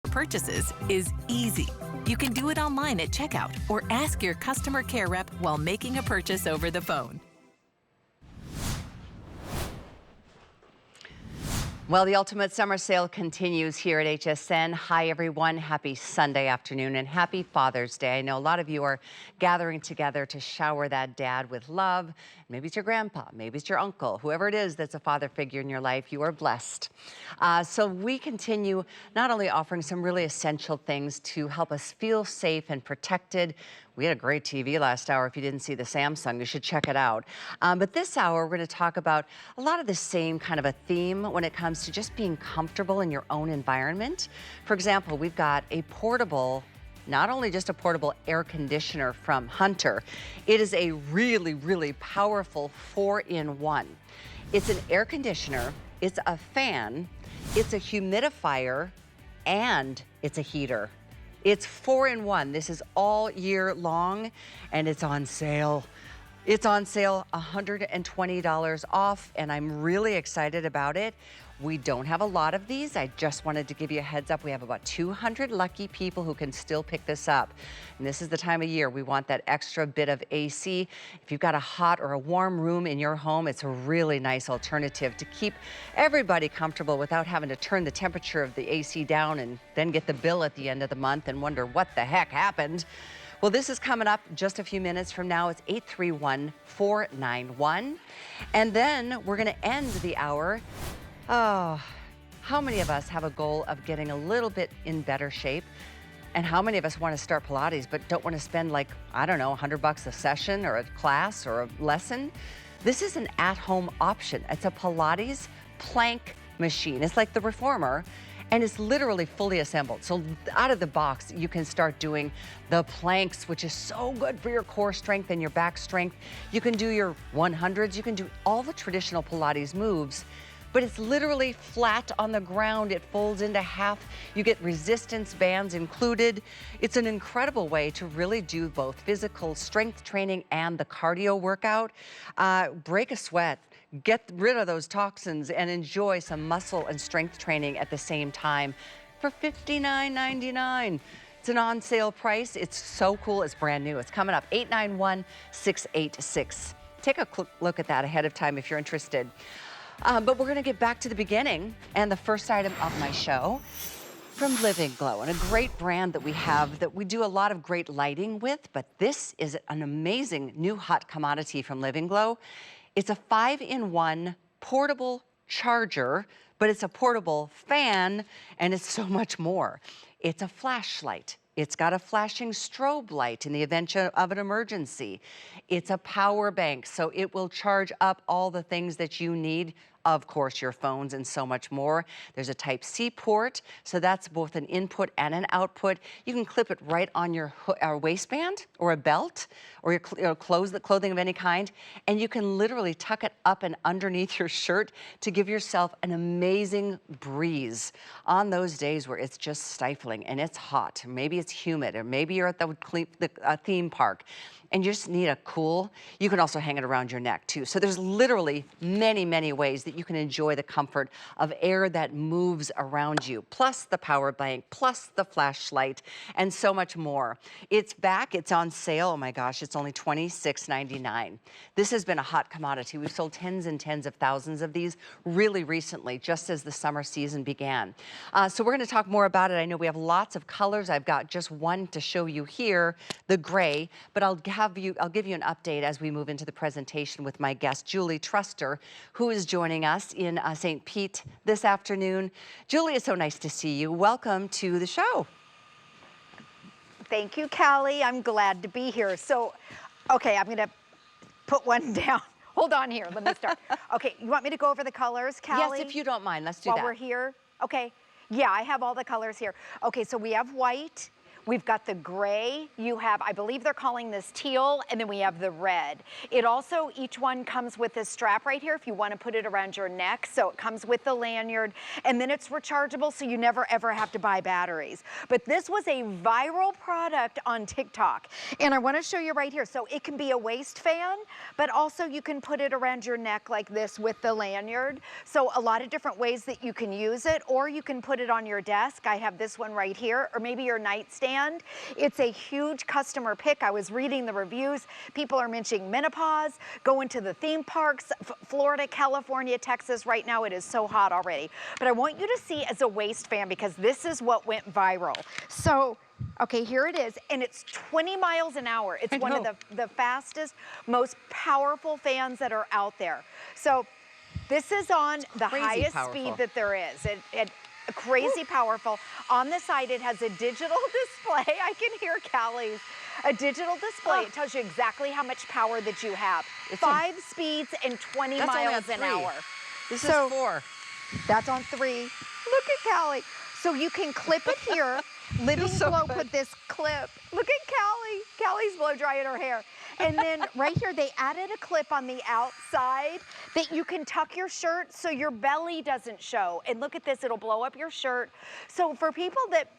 purchases is easy. You can do it online at checkout or ask your customer care rep while making a purchase over the phone. Well, the ultimate summer sale continues here at HSN. Hi, everyone. Happy Sunday afternoon and happy Father's Day. I know a lot of you are gathering together to shower that dad with love. Maybe it's your grandpa, maybe it's your uncle, whoever it is that's a father figure in your life, you are blessed. So we continue not only offering some really essential things to help us feel safe and protected. We had a great TV last hour. If you didn't see the Samsung, you should check it out. But this hour, we're going to talk about a lot of the same kind of a theme when it comes to just being comfortable in your own environment. For example, we've got a portable, not only just a portable air conditioner from Hunter, it is a really, really powerful 4-in-1. It's an air conditioner, it's a fan, it's a humidifier, and it's a heater. It's 4-in-1. This is all year long, and it's on sale. It's on sale, $120 off, and I'm really excited about it. We don't have a lot of these. I just wanted to give you a heads up. We have about 200 lucky people who can still pick this up. And this is the time of year we want that extra bit of AC. If you've got a hot or a warm room in your home, it's a really nice alternative to keep everybody comfortable without having to turn the temperature of the AC down and then get the bill at the end of the month and wonder what the heck happened. Well, this is coming up just a few minutes from now. It's 831-491. And then we're going to end the hour. Oh, how many of us have a goal of getting a little bit in better shape? And how many of us want to start Pilates but don't want to spend like, I don't know, $100 a session or a class or a lesson? This is an at-home option. It's a Pilates plank machine. It's like the Reformer, and it's literally fully assembled. So out of the box, you can start doing the planks, which is so good for your core strength and your back strength. You can do your 100s. You can do all the traditional Pilates moves, but it's literally flat on the ground. It folds into half. You get resistance bands included. It's an incredible way to really do both physical strength training and the cardio workout. Break a sweat, get rid of those toxins, and enjoy some muscle and strength training at the same time for $59.99. It's an on sale price. It's so cool. It's brand new. It's coming up 891-686. Take a look at that ahead of time if you're interested. But we're going to get back to the beginning and the first item of my show from Living Glow, and a great brand that we have that we do a lot of great lighting with, but this is an amazing new hot commodity from Living Glow. It's a 5-in-1 portable charger, but it's a portable fan, and it's so much more. It's a flashlight. It's got a flashing strobe light in the event of an emergency. It's a power bank, so it will charge up all the things that you need. Of course, your phones and so much more. There's a Type-C port, so that's both an input and an output. You can clip it right on your waistband or a belt or your clothing of any kind, and you can literally tuck it up and underneath your shirt to give yourself an amazing breeze on those days where it's just stifling and it's hot. Maybe it's humid, or maybe you're at the theme park and you just need a cool. You can also hang it around your neck too. So there's literally many, many ways that you can enjoy the comfort of air that moves around you, plus the power bank, plus the flashlight, and so much more. It's back, it's on sale. Oh my gosh, it's only $26.99. This has been a hot commodity. We've sold tens and tens of thousands of these really recently, just as the summer season began. So we're gonna talk more about it. I know we have lots of colors. I've got just one to show you here, the gray, but I'll give you an update as we move into the presentation with my guest, Julie Truster, who is joining us in St. Pete this afternoon. Julie, it's so nice to see you. Welcome to the show. Thank you, Callie. I'm glad to be here. So, okay, I'm gonna put one down. Hold on here, let me start. Okay, you want me to go over the colors, Callie? Yes, if you don't mind, let's do that. that. While we're here? Okay, yeah, I have all the colors here. Okay, so we have white, We've got the gray, you have, I believe they're calling this teal, and then we have the red. It also, each one comes with this strap right here if you want to put it around your neck. So it comes with the lanyard, and then it's rechargeable so you never ever have to buy batteries. But this was a viral product on TikTok, and I want to show you right here. So it can be a waist fan, but also you can put it around your neck like this with the lanyard. So a lot of different ways that you can use it, or you can put it on your desk. I have this one right here, or maybe your nightstand. It's a huge customer pick. I was reading the reviews. People are mentioning menopause, going to the theme parks, Florida, California, Texas. Right now it is so hot already. But I want you to see as a waist fan because this is what went viral. So, okay, here it is, and it's 20 miles an hour. It's one of the fastest, most powerful fans that are out there. So this is on the highest speed that there is. It crazy powerful. On the side, it has a digital display. I can hear Callie's. A digital display. It tells you exactly how much power that you have. It's 5 speeds and 20 miles an hour. This is 4. That's on 3. Look at Callie. So you can clip it here. Living Glow put this clip. Look at Callie. Callie's blow drying her hair. And then right here, they added a clip on the outside that you can tuck your shirt so your belly doesn't show. And look at this, it'll blow up your shirt. So for people that,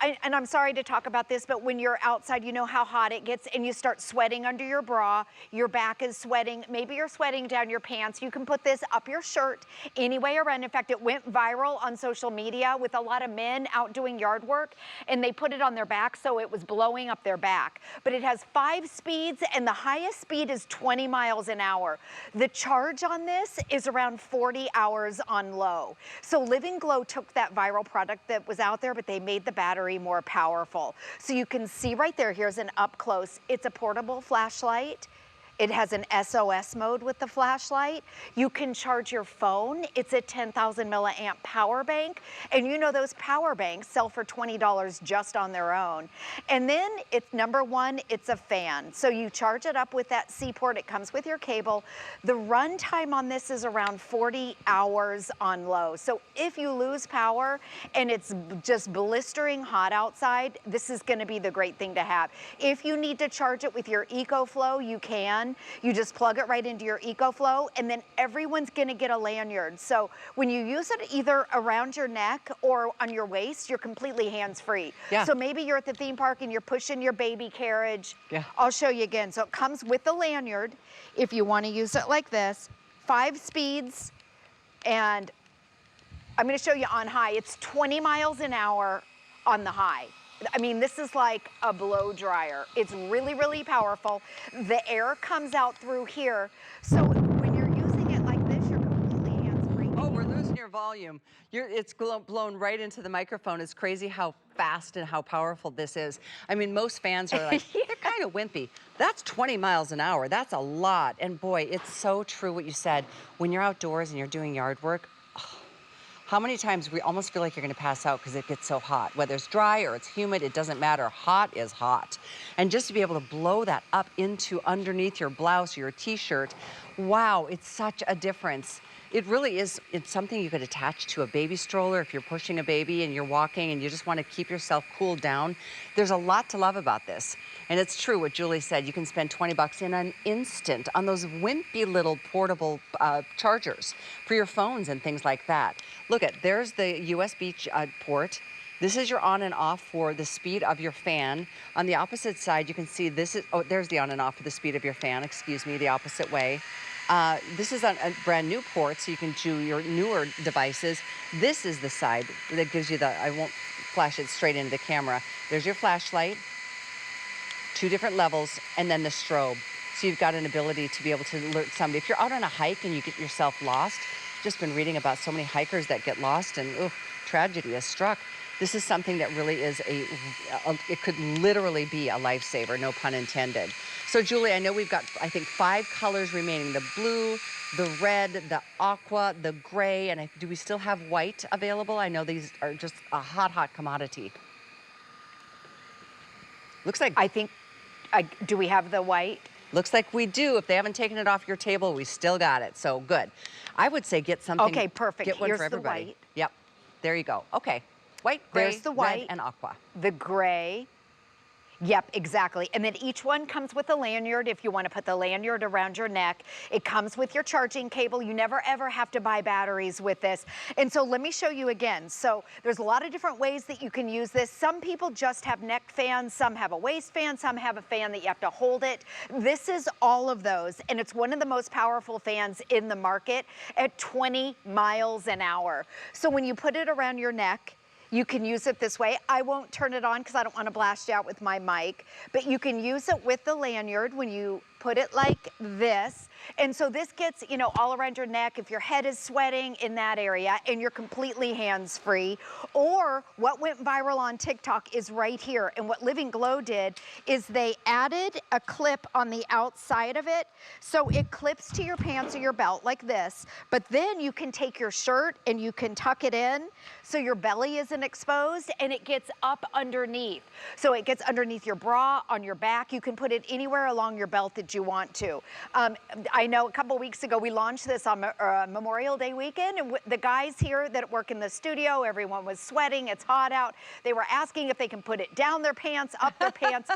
and I'm sorry to talk about this, but when you're outside, you know how hot it gets and you start sweating under your bra, your back is sweating, maybe you're sweating down your pants, you can put this up your shirt any way around. In fact, it went viral on social media with a lot of men out doing yard work, and they put it on their back so it was blowing up their back. But it has 5 speeds, and the highest speed is 20 miles an hour. The charge on this is around 40 hours on low. So Living Glow took that viral product that was out there, but they made the battery more powerful. So you can see right there, here's an up close. It's a portable flashlight. It has an SOS mode with the flashlight. You can charge your phone. It's a 10,000 milliamp power bank. And you know those power banks sell for $20 just on their own. And then it's number 1, it's a fan. So you charge it up with that C port. It comes with your cable. The run time on this is around 40 hours on low. So if you lose power and it's just blistering hot outside, this is gonna be the great thing to have. If you need to charge it with your EcoFlow, you can. You just plug it right into your EcoFlow, and then everyone's gonna get a lanyard. So when you use it either around your neck or on your waist, you're completely hands-free. Yeah. So maybe you're at the theme park and you're pushing your baby carriage. Yeah. I'll show you again. So it comes with the lanyard if you wanna use it like this. 5 speeds, and I'm gonna show you on high. It's 20 miles an hour on the high. I mean, this is like a blow dryer. It's really, really powerful. The air comes out through here. So when you're using it like this, you're completely hands-free. Oh, we're losing your volume. It's blown right into the microphone. It's crazy how fast and how powerful this is. I mean, most fans are like, they're kind of wimpy. That's 20 miles an hour. That's a lot. And boy, it's so true what you said. When you're outdoors and you're doing yard work, how many times we almost feel like you're gonna pass out because it gets so hot. Whether it's dry or it's humid, it doesn't matter. Hot is hot. And just to be able to blow that up into underneath your blouse or your t-shirt, wow, it's such a difference. It really is. It's something you could attach to a baby stroller if you're pushing a baby and you're walking and you just want to keep yourself cooled down. There's a lot to love about this. And it's true what Julie said. You can spend 20 bucks in an instant on those wimpy little portable chargers for your phones and things like that. Look at, there's the USB port. This is your on and off for the speed of your fan. On the opposite side, you can see this is, oh, there's the on and off for the speed of your fan, excuse me, the opposite way. This is on a brand new port, so you can do your newer devices. This is the side that gives you the, I won't flash it straight into the camera. There's your flashlight, 2 different levels, and then the strobe. So you've got an ability to be able to alert somebody. If you're out on a hike and you get yourself lost, just been reading about so many hikers that get lost and tragedy has struck. This is something that really is it could literally be a lifesaver, no pun intended. So Julie, I know we've got, I think, 5 colors remaining. The blue, the red, the aqua, the gray, and do we still have white available? I know these are just a hot, hot commodity. Looks like... I think, do we have the white? Looks like we do. If they haven't taken it off your table, we still got it. So good. I would say get something. Okay, perfect. Get one Here's for everybody. The white. Yep. There you go. Okay. White, gray, there's the white, red, and aqua. The gray, Yep, exactly. And then each one comes with a lanyard if you want to put the lanyard around your neck. It comes with your charging cable. You never ever have to buy batteries with this. And so let me show you again. So there's a lot of different ways that you can use this. Some people just have neck fans, some have a waist fan, some have a fan that you have to hold it. This is all of those, and it's one of the most powerful fans in the market at 20 miles an hour. So when you put it around your neck, you can use it this way. I won't turn it on because I don't want to blast you out with my mic, but you can use it with the lanyard when you put it like this. And so this gets, you know, all around your neck if your head is sweating in that area and you're completely hands-free. Or what went viral on TikTok is right here. And what Living Glow did is they added a clip on the outside of it. So it clips to your pants or your belt like this. But then you can take your shirt and you can tuck it in so your belly isn't exposed, and it gets up underneath. So it gets underneath your bra, on your back. You can put it anywhere along your belt that you want to. I know a couple weeks ago we launched this on Memorial Day weekend, and the guys here that work in the studio, everyone was sweating, it's hot out. They were asking if they can put it down their pants, up their pants.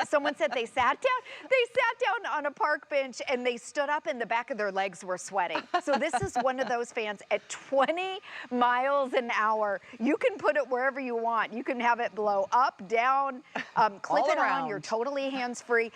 Someone said they sat down on a park bench and they stood up and the back of their legs were sweating. So this is one of those fans at 20 miles an hour. You can put it wherever you want. You can have it blow up, down, clip it on, you're totally hands-free.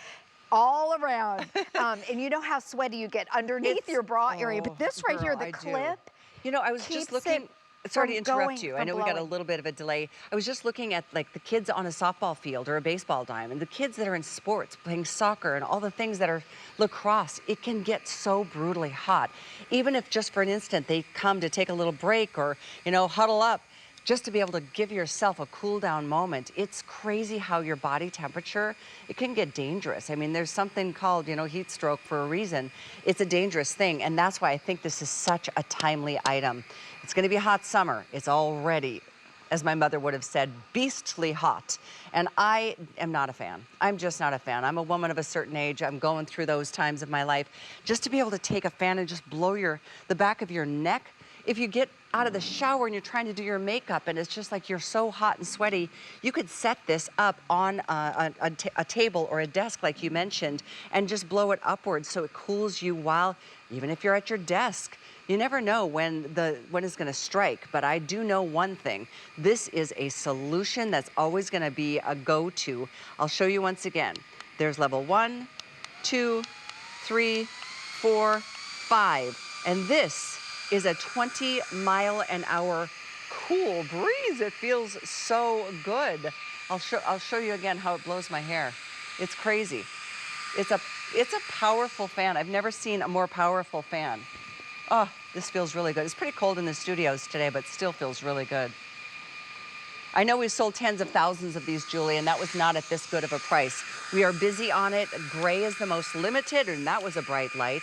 All around. And you know how sweaty you get underneath your bra area, but this right here, the clip, you know, I was just looking, sorry to interrupt you. I know we got a little bit of a delay. I was just looking at like the kids on a softball field or a baseball diamond, the kids that are in sports, playing soccer and all the things that are lacrosse. It can get so brutally hot. Even if just for an instant they come to take a little break or, you know, huddle up, just to be able to give yourself a cool down moment. It's crazy how your body temperature, it can get dangerous. I mean, there's something called, you know, heat stroke for a reason. It's a dangerous thing, and that's why I think this is such a timely item. It's gonna be a hot summer. It's already, as my mother would have said, beastly hot. And I am not a fan. I'm just not a fan. I'm a woman of a certain age. I'm going through those times of my life. Just to be able to take a fan and just blow the back of your neck. If you get out of the shower and you're trying to do your makeup and it's just like you're so hot and sweaty, you could set this up on a table or a desk like you mentioned and just blow it upwards so it cools you while, even if you're at your desk. You never know when it's gonna strike, but I do know one thing. This is a solution that's always gonna be a go-to. I'll show you once again. There's level 1, 2, 3, 4, 5, and this is a 20-mile-an-hour cool breeze. It feels so good. I'll show you again how it blows my hair. It's crazy. It's a powerful fan. I've never seen a more powerful fan. Oh, this feels really good. It's pretty cold in the studios today, but still feels really good. I know we've sold tens of thousands of these, Julie, and that was not at this good of a price. We are busy on it. Gray is the most limited, and that was a bright light.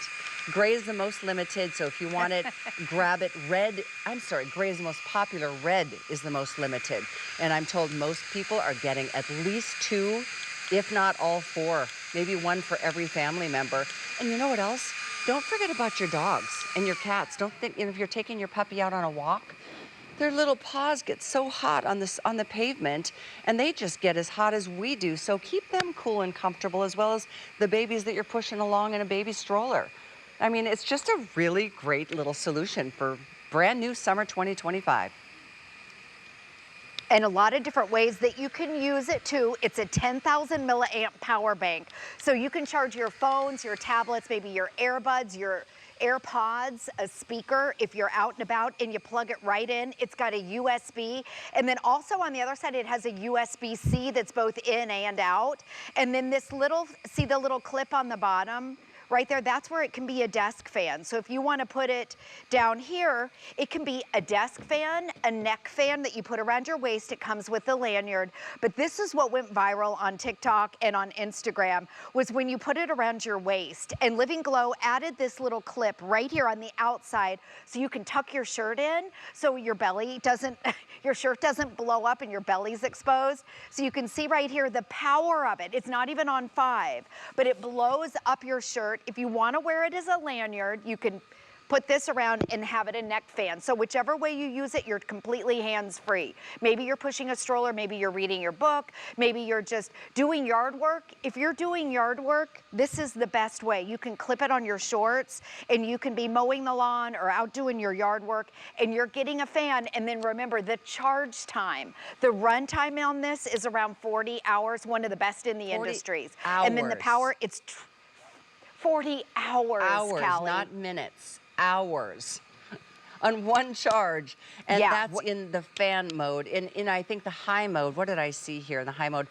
Gray is the most limited, so if you want it, grab it. Red, I'm sorry, gray is the most popular. Red is the most limited. And I'm told most people are getting at least 2, if not all 4, maybe 1 for every family member. And you know what else? Don't forget about your dogs and your cats. Don't think, if you're taking your puppy out on a walk, their little paws get so hot on the pavement, and they just get as hot as we do. So keep them cool and comfortable, as well as the babies that you're pushing along in a baby stroller. I mean, it's just a really great little solution for brand new summer 2025. And a lot of different ways that you can use it too. It's a 10,000 milliamp power bank. So you can charge your phones, your tablets, maybe your earbuds, your AirPods, a speaker, if you're out and about and you plug it right in. It's got a USB. And then also on the other side, it has a USB-C that's both in and out. And then this little, see the little clip on the bottom? Right there, that's where it can be a desk fan. So if you want to put it down here, it can be a desk fan, a neck fan that you put around your waist. It comes with the lanyard. But this is what went viral on TikTok and on Instagram, was when you put it around your waist. And Living Glow added this little clip right here on the outside so you can tuck your shirt in so your belly doesn't, your shirt doesn't blow up and your belly's exposed. So you can see right here the power of it. It's not even on 5, but it blows up your shirt. If you want to wear it as a lanyard, you can put this around and have it a neck fan. So whichever way you use it, you're completely hands-free. Maybe you're pushing a stroller, maybe you're reading your book, maybe you're just doing yard work. If you're doing yard work, this is the best way. You can clip it on your shorts and you can be mowing the lawn or out doing your yard work and you're getting a fan. And then remember the charge time. The run time on this is around 40 hours, one of the best in the industries. Hours. And then the power, it's 40 hours, Hours, Callie. not minutes, hours. On one charge, and Yeah. that's in the fan mode. In I think the high mode, what did I see here in the high mode?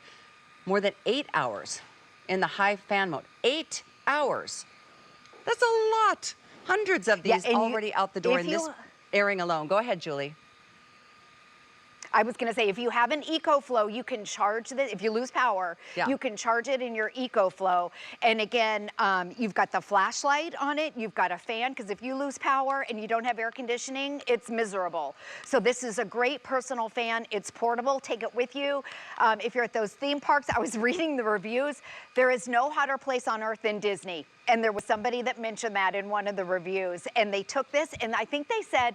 More than 8 hours in the high fan mode. 8 hours. That's a lot. Hundreds of these already out the door in this airing alone. Go ahead, Julie. I was gonna say, if you have an EcoFlow, you can charge this. If you lose power, Yeah. you can charge it in your EcoFlow. And again, you've got the flashlight on it, you've got a fan, because if you lose power and you don't have air conditioning, it's miserable. So this is a great personal fan. It's portable, take it with you. If you're at those theme parks, I was reading the reviews. There is no hotter place on earth than Disney. And there was somebody that mentioned that in one of the reviews. And they took this, and I think they said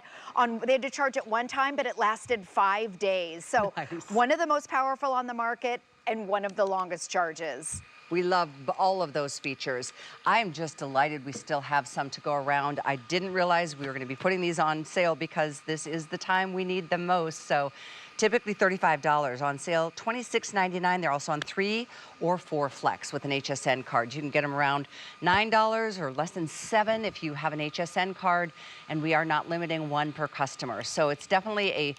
they had to charge it one time, but it lasted 5 days. So Nice. one of the most powerful on the market and one of the longest charges. We love all of those features. I'm just delighted we still have some to go around. I didn't realize we were going to be putting these on sale because this is the time we need them most. So typically $35 on sale, $26.99. They're also on 3 or 4 flex with an HSN card. You can get them around $9 or less than $7 if you have an HSN card, and we are not limiting one per customer. So it's definitely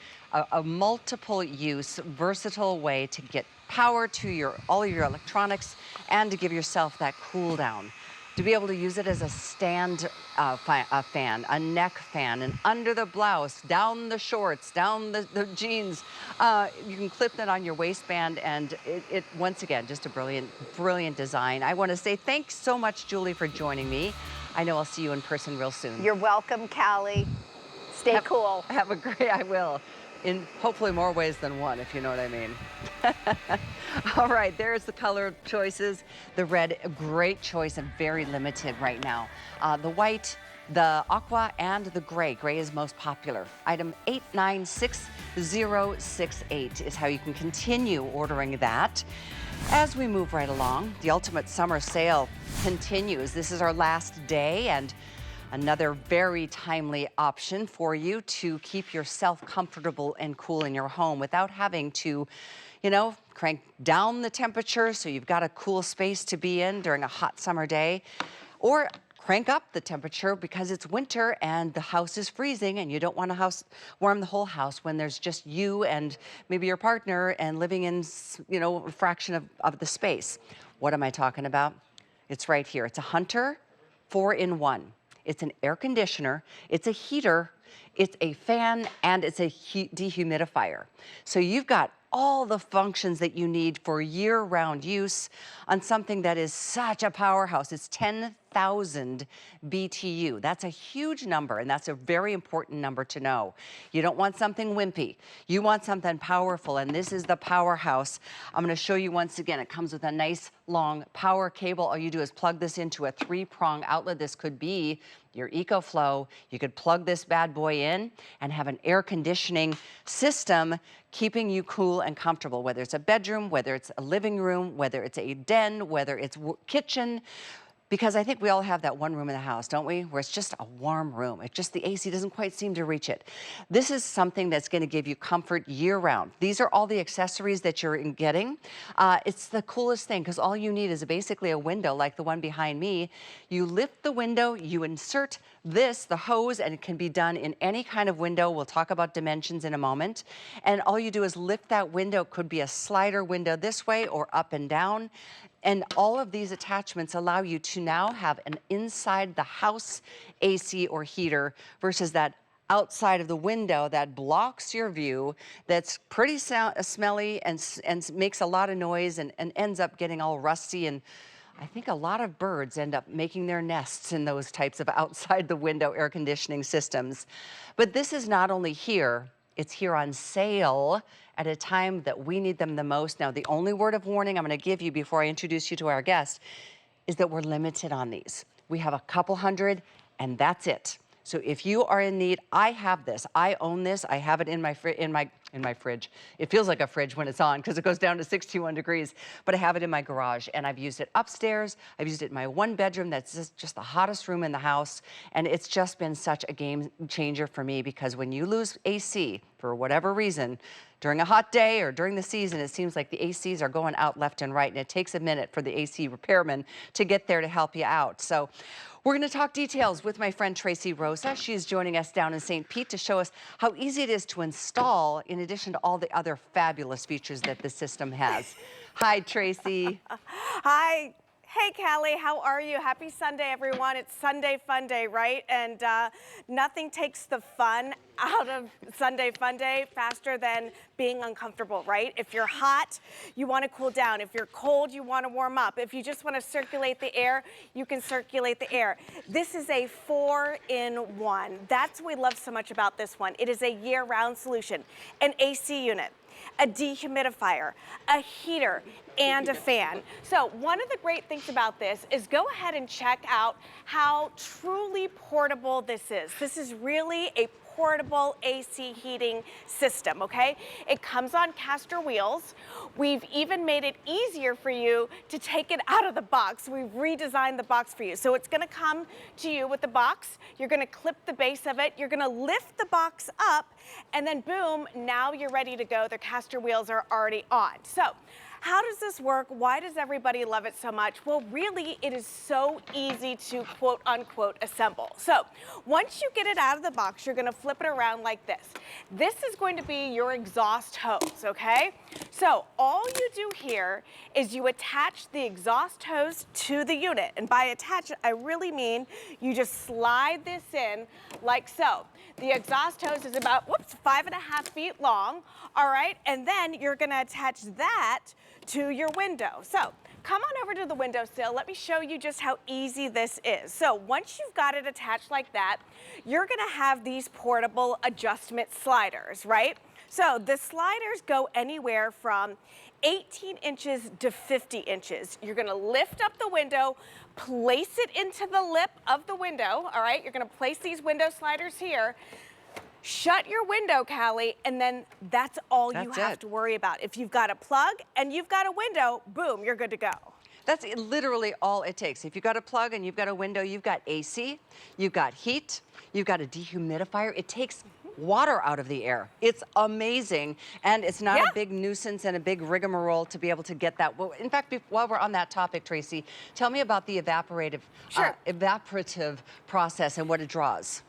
a multiple use, versatile way to get power to all of your electronics and to give yourself that cool down. To be able to use it as a stand fan, a neck fan, and under the blouse, down the shorts, down the jeans. You can clip that on your waistband, and it once again, just a brilliant, brilliant design. I want to say thanks so much, Julie, for joining me. I know I'll see you in person real soon. You're welcome, Callie. Stay cool. Have a great, I will. In hopefully more ways than one, if you know what I mean. All right, there's the color choices. The red, a great choice and very limited right now. The white, the aqua, and the gray. Gray is most popular. Item 896068 is how you can continue ordering that. As we move right along, the ultimate summer sale continues. This is our last day, and another very timely option for you to keep yourself comfortable and cool in your home without having to, crank down the temperature so you've got a cool space to be in during a hot summer day, or crank up the temperature because it's winter and the house is freezing and you don't want to warm the whole house when there's just you and maybe your partner and living in, a fraction of the space. What am I talking about? It's right here. It's a Hunter 4-in-1. It's an air conditioner, it's a heater, it's a fan, and it's a dehumidifier. So you've got all the functions that you need for year-round use on something that is such a powerhouse. It's 10,000 BTU. That's a huge number, and that's a very important number to know. You don't want something wimpy. You want something powerful, and this is the powerhouse. I'm going to show you once again. It comes with a nice long power cable. All you do is plug this into a 3-prong outlet. This could be your EcoFlow. You could plug this bad boy in and have an air conditioning system keeping you cool and comfortable, whether it's a bedroom, whether it's a living room, whether it's a den, whether it's kitchen. Because I think we all have that one room in the house, don't we? Where it's just a warm room. It's just the AC doesn't quite seem to reach it. This is something that's going to give you comfort year-round. These are all the accessories that you're getting. It's the coolest thing because all you need is basically a window like the one behind me. You lift the window, you insert the hose, and it can be done in any kind of window. We'll talk about dimensions in a moment. And all you do is lift that window. It could be a slider window this way or up and down. And all of these attachments allow you to now have an inside the house AC or heater versus that outside of the window that blocks your view, that's pretty smelly and makes a lot of noise and ends up getting all rusty. And I think a lot of birds end up making their nests in those types of outside the window air conditioning systems. But this is not only here, it's here on sale at a time that we need them the most. Now, the only word of warning I'm going to give you before I introduce you to our guest is that we're limited on these. We have a couple hundred, and that's it. So if you are in need, I have this. I own this. I have it in my fridge. It feels like a fridge when it's on because it goes down to 61 degrees, but I have it in my garage, and I've used it upstairs. I've used it in my one bedroom that's just the hottest room in the house, and it's just been such a game changer for me because when you lose AC for whatever reason, during a hot day or during the season, it seems like the ACs are going out left and right, and it takes a minute for the AC repairman to get there to help you out. So we're going to talk details with my friend Tracy Rosa. She's joining us down in St. Pete to show us how easy it is to install in addition to all the other fabulous features that the system has. Hi, Tracy. Hi. Hey, Callie, how are you? Happy Sunday, everyone. It's Sunday Fun Day, right? And nothing takes the fun out of Sunday Fun Day faster than being uncomfortable, right? If you're hot, you want to cool down. If you're cold, you want to warm up. If you just want to circulate the air, you can circulate the air. This is a 4-in-1. That's what we love so much about this one. It is a year-round solution. An AC unit, a dehumidifier, a heater, and a fan. So one of the great things about this is go ahead and check out how truly portable this is. This is really a portable AC heating system, okay? It comes on caster wheels. We've even made it easier for you to take it out of the box. We've redesigned the box for you. So it's gonna come to you with the box. You're gonna clip the base of it. You're gonna lift the box up, and then boom, now you're ready to go. The caster wheels are already on. So how does this work? Why does everybody love it so much? Well, really, it is so easy to quote unquote assemble. So once you get it out of the box, you're gonna flip it around like this. This is going to be your exhaust hose, okay? So all you do here is you attach the exhaust hose to the unit. And by attach it, I really mean you just slide this in like so. The exhaust hose is about, 5.5 feet long, all right? And then you're gonna attach that to your window. So come on over to the windowsill. Let me show you just how easy this is. So once you've got it attached like that, you're gonna have these portable adjustment sliders, right? So the sliders go anywhere from 18 inches to 50 inches. You're gonna lift up the window, place it into the lip of the window, all right? You're gonna place these window sliders here, shut your window, Callie, and then that's all you have to worry about. If you've got a plug and you've got a window, boom, you're good to go. That's literally all it takes. If you've got a plug and you've got a window, you've got AC, you've got heat, you've got a dehumidifier. It takes water out of the air. It's amazing, and it's not a big nuisance and a big rigmarole to be able to get that. Well, in fact, while we're on that topic, Tracy, tell me about the evaporative process and what it draws.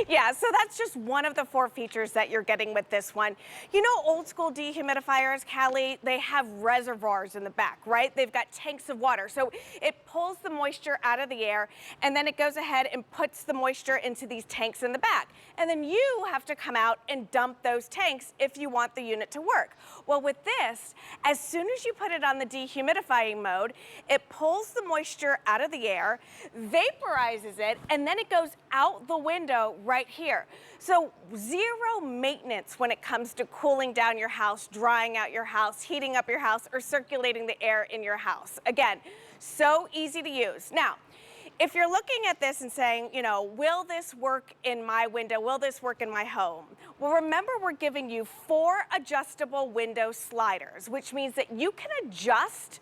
Yeah, so that's just one of the 4 features that you're getting with this one. You know, old school dehumidifiers, Callie, they have reservoirs in the back, right? They've got tanks of water. So it pulls the moisture out of the air, and then it goes ahead and puts the moisture into these tanks in the back. And then you have to come out and dump those tanks if you want the unit to work. Well, with this, as soon as you put it on the dehumidifying mode, it pulls the moisture out of the air, vaporizes it, and then it goes out the window right here. So 0 maintenance when it comes to cooling down your house, drying out your house, heating up your house, or circulating the air in your house. Again, so easy to use. Now, if you're looking at this and saying, you know, will this work in my window? Will this work in my home? Well, remember, we're giving you 4 adjustable window sliders, which means that you can adjust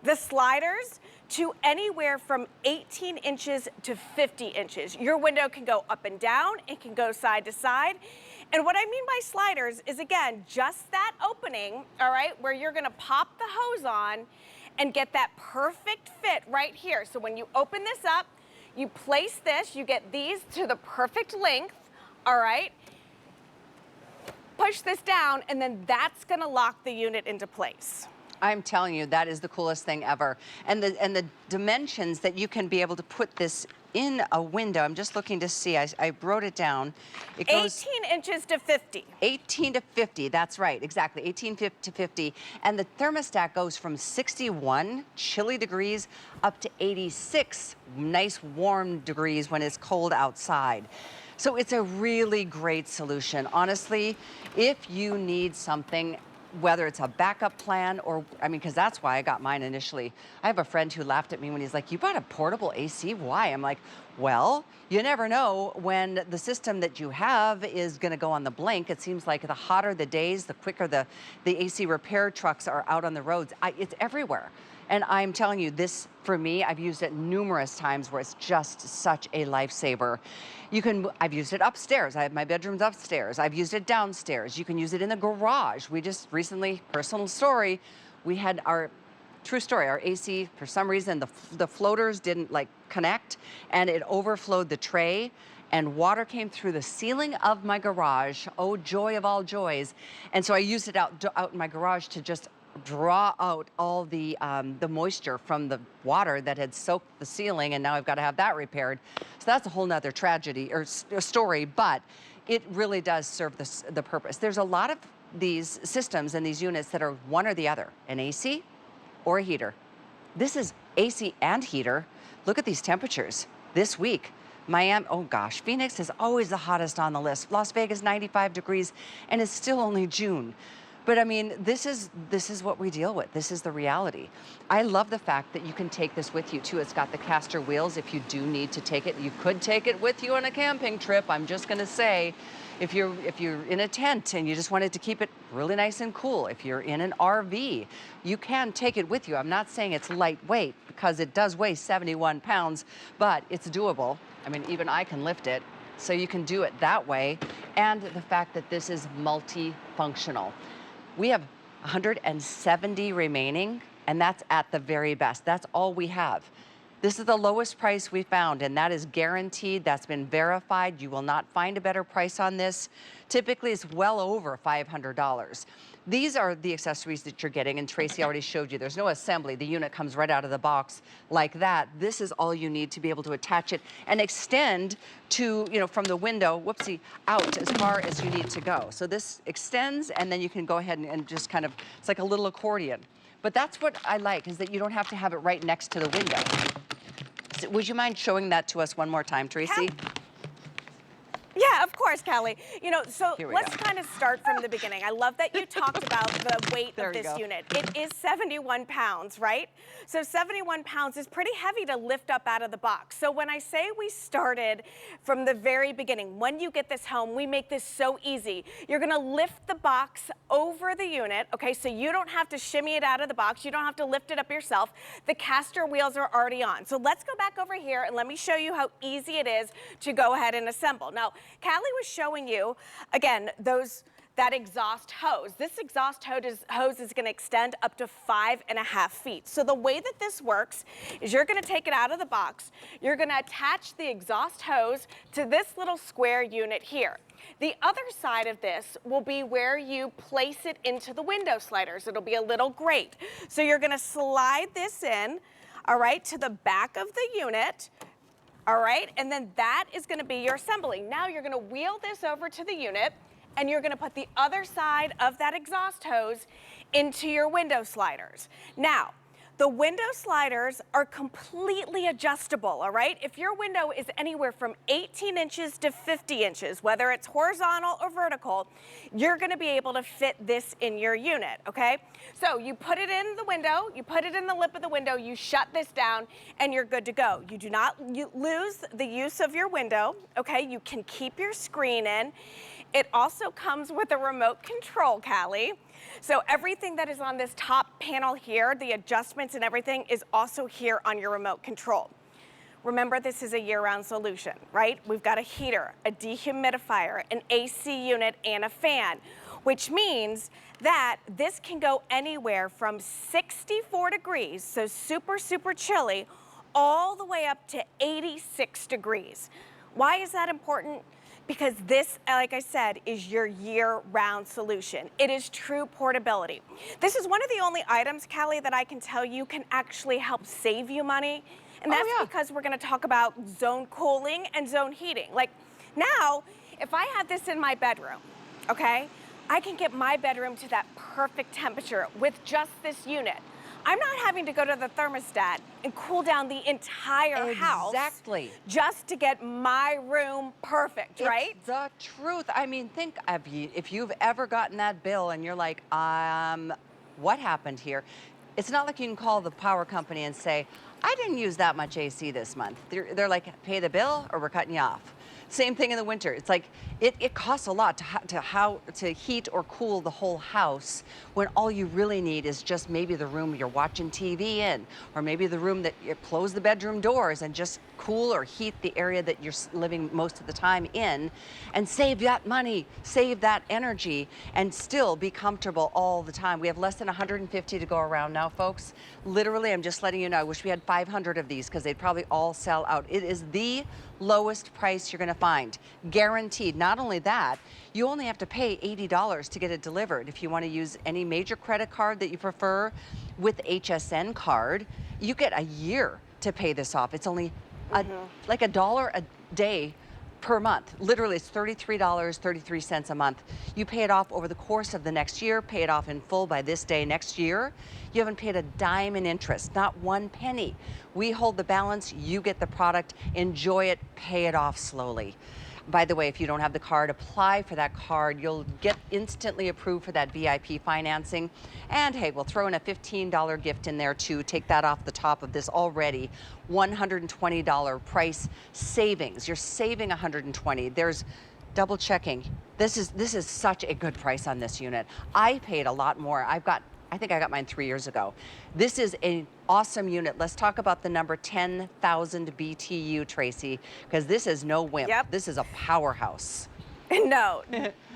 the sliders to anywhere from 18 inches to 50 inches. Your window can go up and down, it can go side to side. And what I mean by sliders is, again, just that opening, all right, where you're gonna pop the hose on and get that perfect fit right here. So when you open this up, you place this, you get these to the perfect length, all right? Push this down, and then that's gonna lock the unit into place. I'm telling you, that is the coolest thing ever. And the dimensions that you can be able to put this in a window, I'm just looking to see, I wrote it down. It goes 18 inches to 50. 18 to 50, that's right, exactly, 18 to 50. And the thermostat goes from 61 chilly degrees up to 86 nice warm degrees when it's cold outside. So it's a really great solution. Honestly, if you need something whether it's a backup plan or, I mean, because that's why I got mine initially. I have a friend who laughed at me when he's like, you bought a portable AC, why? I'm like, well, you never know when the system that you have is gonna go on the blink. It seems like the hotter the days, the quicker the AC repair trucks are out on the roads. It's everywhere. And I'm telling you, this, for me, I've used it numerous times where it's just such a lifesaver. I've used it upstairs. I have my bedrooms upstairs. I've used it downstairs. You can use it in the garage. We just recently, personal story, we had true story, our AC, for some reason, the floaters didn't like connect and it overflowed the tray and water came through the ceiling of my garage. Oh, joy of all joys. And so I used it out in my garage to just draw out all the moisture from the water that had soaked the ceiling, and now I've got to have that repaired. So that's a whole nother tragedy or story, but it really does serve the purpose. There's a lot of these systems and these units that are one or the other, an AC or a heater. This is AC and heater. Look at these temperatures this week. Miami, oh gosh, Phoenix is always the hottest on the list. Las Vegas, 95 degrees, and it's still only June. But I mean, this is what we deal with. This is the reality. I love the fact that you can take this with you too. It's got the caster wheels if you do need to take it. You could take it with you on a camping trip. I'm just gonna say, if you're in a tent and you just wanted to keep it really nice and cool, if you're in an RV, you can take it with you. I'm not saying it's lightweight because it does weigh 71 pounds, but it's doable. I mean, even I can lift it. So you can do it that way. And the fact that this is multifunctional. We have 170 remaining, and that's at the very best. That's all we have. This is the lowest price we found, and that is guaranteed. That's been verified. You will not find a better price on this. Typically, it's well over $500. These are the accessories that you're getting, and Tracy already showed you. There's no assembly. The unit comes right out of the box like that. This is all you need to be able to attach it and extend to, from the window, out as far as you need to go. So this extends, and then you can go ahead and just kind of, it's like a little accordion. But that's what I like, is that you don't have to have it right next to the window. So would you mind showing that to us one more time, Tracy? Yeah, of course, Callie. So let's kind of start from the beginning. I love that you talked about the weight of this unit. It is 71 pounds, right? So 71 pounds is pretty heavy to lift up out of the box. So when I say we started from the very beginning, when you get this home, we make this so easy. You're gonna lift the box over the unit, okay? So you don't have to shimmy it out of the box. You don't have to lift it up yourself. The caster wheels are already on. So let's go back over here and let me show you how easy it is to go ahead and assemble. Now, Callie was showing you, again, that exhaust hose. This exhaust hose is gonna extend up to 5.5 feet. So the way that this works is you're gonna take it out of the box, you're gonna attach the exhaust hose to this little square unit here. The other side of this will be where you place it into the window sliders. It'll be a little grate. So you're gonna slide this in, all right, to the back of the unit. All right, and then that is gonna be your assembly. Now you're gonna wheel this over to the unit and you're gonna put the other side of that exhaust hose into your window sliders. Now, the window sliders are completely adjustable, all right? If your window is anywhere from 18 inches to 50 inches, whether it's horizontal or vertical, you're gonna be able to fit this in your unit, okay? So you put it in the window, you put it in the lip of the window, you shut this down, and you're good to go. You do not lose the use of your window, okay? You can keep your screen in. It also comes with a remote control, Callie. So everything that is on this top panel here, the adjustments and everything, is also here on your remote control. Remember, this is a year-round solution, right? We've got a heater, a dehumidifier, an AC unit, and a fan, which means that this can go anywhere from 64 degrees, so super, super chilly, all the way up to 86 degrees. Why is that important? Because this, like I said, is your year-round solution. It is true portability. This is one of the only items, Callie, that I can tell you can actually help save you money. And that's because we're gonna talk about zone cooling and zone heating. Like now, if I had this in my bedroom, okay, I can get my bedroom to that perfect temperature with just this unit. I'm not having to go to the thermostat and cool down the entire house. Exactly. Just to get my room perfect, right? It's the truth. I mean, think of if you've ever gotten that bill and you're like, what happened here? It's not like you can call the power company and say, I didn't use that much AC this month. They're like, pay the bill or we're cutting you off. Same thing in the winter. It's like, it costs a lot to heat or cool the whole house when all you really need is just maybe the room you're watching TV in, or maybe the room that you close the bedroom doors and just cool or heat the area that you're living most of the time in, and save that money, save that energy, and still be comfortable all the time. We have less than 150 to go around now, folks. Literally, I'm just letting you know, I wish we had 500 of these because they'd probably all sell out. It is the lowest price you're going to find, guaranteed. Not only that, you only have to pay $80 to get it delivered. If you want to use any major credit card that you prefer with HSN card, you get a year to pay this off. It's only like $1 a day per month. Literally, it's $33.33 a month. You pay it off over the course of the next year, pay it off in full by this day next year. You haven't paid a dime in interest, not one penny. We hold the balance, you get the product, enjoy it, pay it off slowly. By the way, if you don't have the card, apply for that card. You'll get instantly approved for that VIP financing. And hey, we'll throw in a $15 gift in there too. Take that off the top of this already $120 price savings. You're saving $120. There's double checking. This is such a good price on this unit. I paid a lot more. I think I got mine 3 years ago. This is an awesome unit. Let's talk about the number 10,000 BTU, Tracy, because this is no wimp. Yep. This is a powerhouse. No,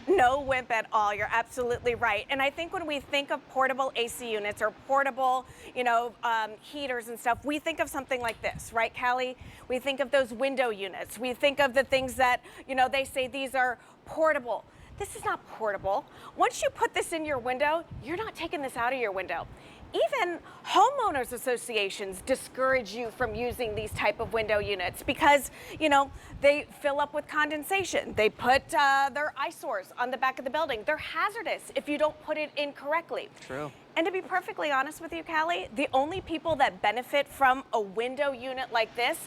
no wimp at all. You're absolutely right. And I think when we think of portable AC units or portable, heaters and stuff, we think of something like this, right, Callie? We think of those window units. We think of the things that, they say these are portable. This is not portable. Once you put this in your window, you're not taking this out of your window. Even homeowners associations discourage you from using these type of window units because, they fill up with condensation. They put their eyesores on the back of the building. They're hazardous if you don't put it in correctly. True. And to be perfectly honest with you, Callie, the only people that benefit from a window unit like this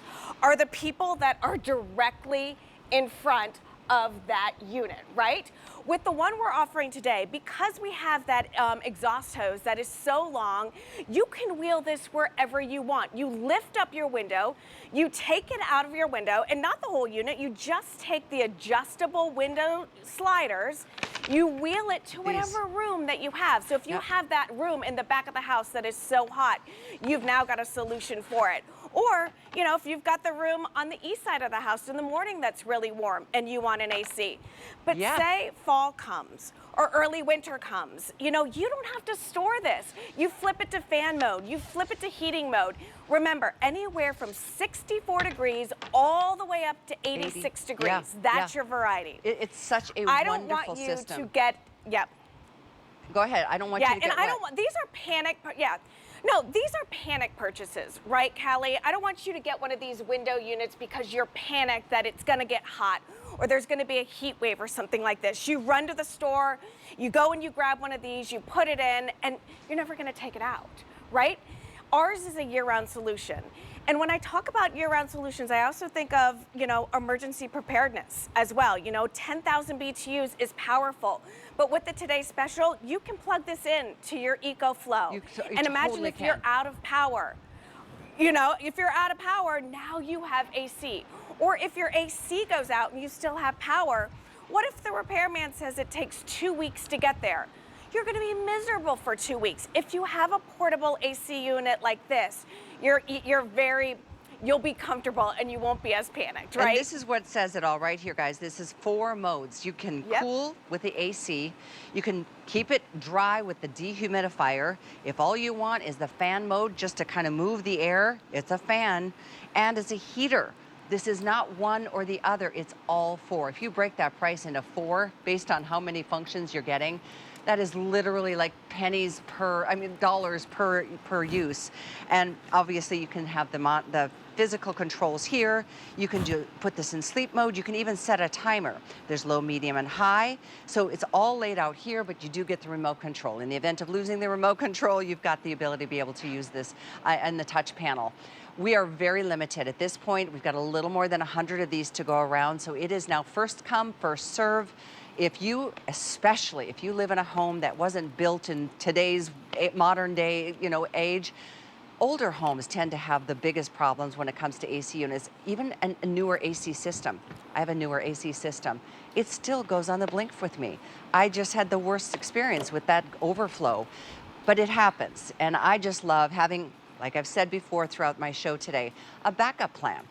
are the people that are directly in front of that unit, right? With the one we're offering today, because we have that exhaust hose that is so long, you can wheel this wherever you want. You lift up your window, you take it out of your window, and not the whole unit, you just take the adjustable window sliders, you wheel it to whatever room that you have. So if you have that room in the back of the house that is so hot, you've now got a solution for it. Or, if you've got the room on the east side of the house in the morning that's really warm and you want an AC. But say fall comes or early winter comes, you don't have to store this. You flip it to fan mode, you flip it to heating mode. Remember, anywhere from 64 degrees all the way up to 86 degrees. That's your variety. It's such a I don't wonderful want you system. to get, Go ahead. I don't want you to get and I don't want, these are panic, No, these are panic purchases, right, Callie? I don't want you to get one of these window units because you're panicked that it's gonna get hot or there's gonna be a heat wave or something like this. You run to the store, you go and you grab one of these, you put it in, and you're never gonna take it out, right? Ours is a year-round solution. And when I talk about year-round solutions, I also think of, emergency preparedness as well. 10,000 BTUs is powerful. But with the Today Special, you can plug this in to your EcoFlow. And imagine if you're out of power. If you're out of power, now you have AC. Or if your AC goes out and you still have power, what if the repairman says it takes 2 weeks to get there? You're going to be miserable for 2 weeks. If you have a portable AC unit like this, you'll be comfortable and you won't be as panicked, right? And this is what says it all right here, guys. This is 4 modes. You can cool with the AC. You can keep it dry with the dehumidifier. If all you want is the fan mode just to kind of move the air, it's a fan. And it's a heater. This is not one or the other, it's all 4. If you break that price into 4 based on how many functions you're getting, That is literally like pennies per, dollars per use. And obviously you can have the physical controls here. You can put this in sleep mode. You can even set a timer. There's low, medium, and high. So it's all laid out here, but you do get the remote control. In the event of losing the remote control, you've got the ability to be able to use this and the touch panel. We are very limited at this point. We've got a little more than 100 of these to go around. So it is now first come, first serve. Especially if you live in a home that wasn't built in today's modern day, age, older homes tend to have the biggest problems when it comes to AC units. Even a newer AC system. I have a newer AC system. It still goes on the blink with me. I just had the worst experience with that overflow, but it happens. And I just love having, like I've said before throughout my show today, a backup plan.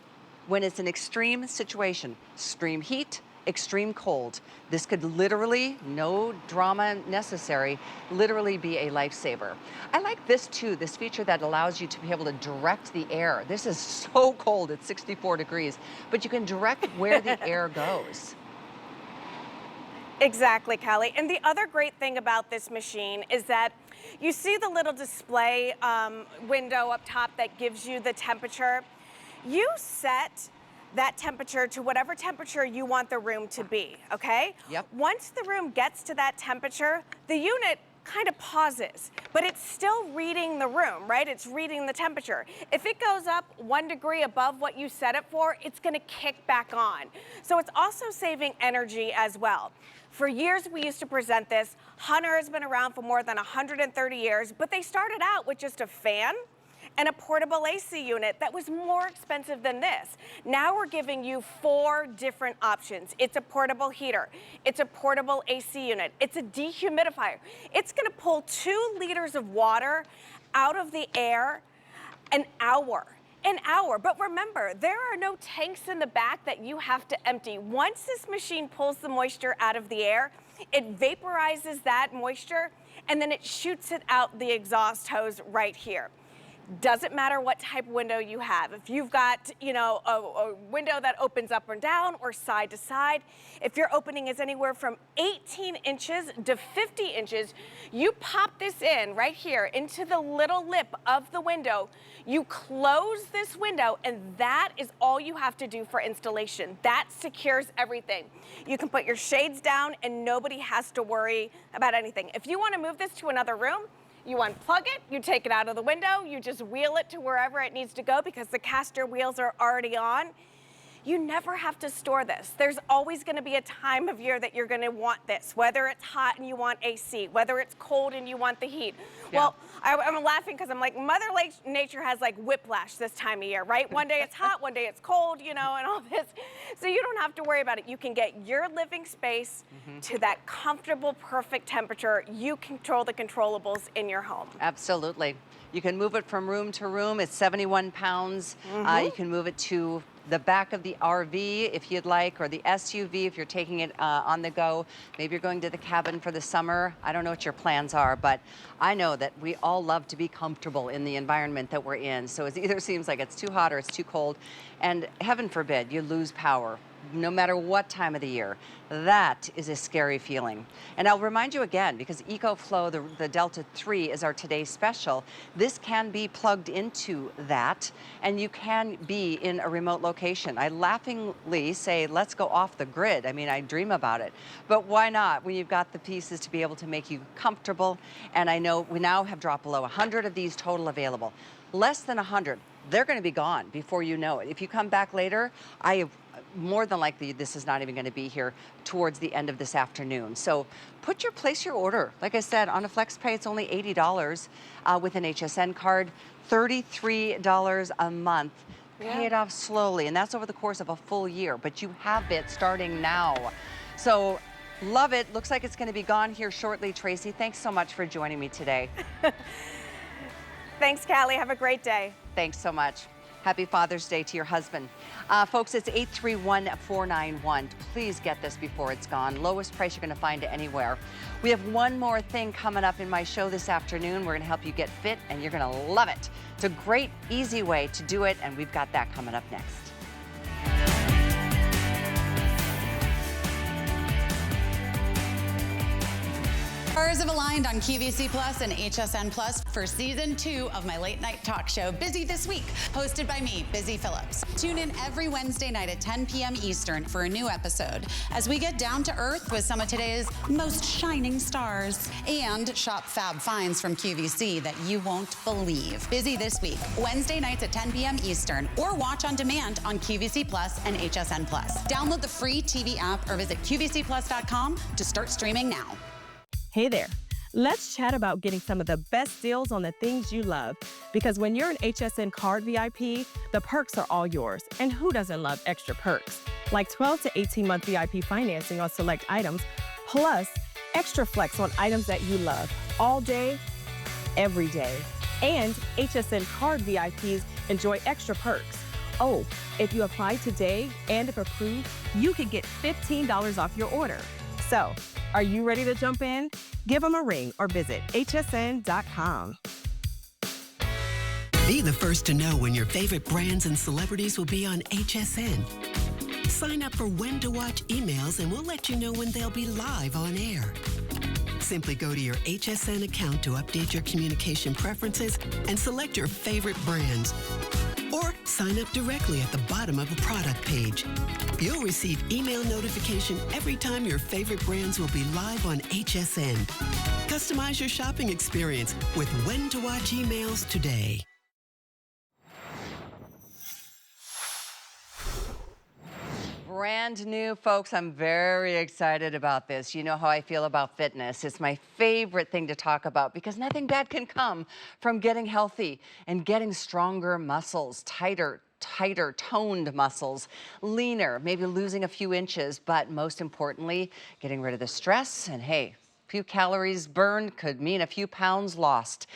When it's an extreme situation, extreme heat, extreme cold, this could literally, no drama necessary, literally be a lifesaver. I like this too, this feature that allows you to be able to direct the air. This is so cold, it's 64 degrees, but you can direct where the air goes. Exactly, Callie. And the other great thing about this machine is that you see the little display window up top that gives you the temperature. You set that temperature to whatever temperature you want the room to be, okay? Yep. Once the room gets to that temperature, the unit kind of pauses, but it's still reading the room, right? It's reading the temperature. If it goes up 1 degree above what you set it for, it's gonna kick back on. So it's also saving energy as well. For years, we used to present this. Hunter has been around for more than 130 years, but they started out with just a fan and a portable AC unit that was more expensive than this. Now we're giving you 4 different options. It's a portable heater. It's a portable AC unit. It's a dehumidifier. It's gonna pull 2 liters of water out of the air an hour. But remember, there are no tanks in the back that you have to empty. Once this machine pulls the moisture out of the air, it vaporizes that moisture and then it shoots it out the exhaust hose right here. Doesn't matter what type of window you have. If you've got, a window that opens up and down or side to side, if your opening is anywhere from 18 inches to 50 inches, you pop this in right here into the little lip of the window. You close this window and that is all you have to do for installation. That secures everything. You can put your shades down and nobody has to worry about anything. If you want to move this to another room, you unplug it, you take it out of the window, you just wheel it to wherever it needs to go because the caster wheels are already on. You never have to store this. There's always gonna be a time of year that you're gonna want this, whether it's hot and you want AC, whether it's cold and you want the heat. Yeah. Well, I'm laughing because I'm like, Mother Nature has like whiplash this time of year, right? One day it's hot, one day it's cold, and all this. So you don't have to worry about it. You can get your living space to that comfortable, perfect temperature. You control the controllables in your home. Absolutely. You can move it from room to room. It's 71 pounds. You can move it to the back of the RV if you'd like, or the SUV if you're taking it on the go. Maybe you're going to the cabin for the summer. I don't know what your plans are, but I know that we all love to be comfortable in the environment that we're in. So it either seems like it's too hot or it's too cold. And heaven forbid you lose power, no matter what time of the year. That is a scary feeling. And I'll remind you again, because EcoFlow, the Delta 3 is our today's special. This can be plugged into that, and you can be in a remote location. I laughingly say, let's go off the grid. I dream about it. But why not when you've got the pieces to be able to make you comfortable? And I know we now have dropped below 100 of these total available. Less than 100. They're going to be gone before you know it. If you come back later, more than likely this is not even going to be here towards the end of this afternoon. So place your order. Like I said, on a FlexPay, it's only $80 with an HSN card, $33 a month. Pay it off slowly, and that's over the course of a full year, but you have it starting now. So love it. Looks like it's going to be gone here shortly. Tracy, thanks so much for joining me today. Thanks, Callie. Have a great day. Thanks so much. Happy Father's Day to your husband. Folks, it's 831-491. Please get this before it's gone. Lowest price you're going to find it anywhere. We have one more thing coming up in my show this afternoon. We're going to help you get fit, and you're going to love it. It's a great, easy way to do it, and we've got that coming up next. Stars have aligned on QVC Plus and HSN Plus for season 2 of my late night talk show, Busy This Week, hosted by me, Busy Phillips. Tune in every Wednesday night at 10 p.m. Eastern for a new episode as we get down to earth with some of today's most shining stars and shop fab finds from QVC that you won't believe. Busy This Week, Wednesday nights at 10 p.m. Eastern, or watch on demand on QVC Plus and HSN Plus. Download the free TV app or visit QVCplus.com to start streaming now. Hey there. Let's chat about getting some of the best deals on the things you love. Because when you're an HSN card VIP, the perks are all yours. And who doesn't love extra perks? Like 12 to 18-month VIP financing on select items, plus extra flex on items that you love all day, every day. And HSN card VIPs enjoy extra perks. Oh, if you apply today and if approved, you can get $15 off your order. So, are you ready to jump in? Give them a ring or visit hsn.com. Be the first to know when your favorite brands and celebrities will be on HSN. Sign up for When to Watch emails and we'll let you know when they'll be live on air. Simply go to your HSN account to update your communication preferences and select your favorite brands. Or sign up directly at the bottom of a product page. You'll receive email notification every time your favorite brands will be live on HSN. Customize your shopping experience with When to Watch emails today. Brand new, folks. I'm very excited about this. You know how I feel about fitness. It's my favorite thing to talk about because nothing bad can come from getting healthy and getting stronger muscles, tighter, toned muscles, leaner, maybe losing a few inches, but most importantly, getting rid of the stress. And hey, a few calories burned could mean a few pounds lost.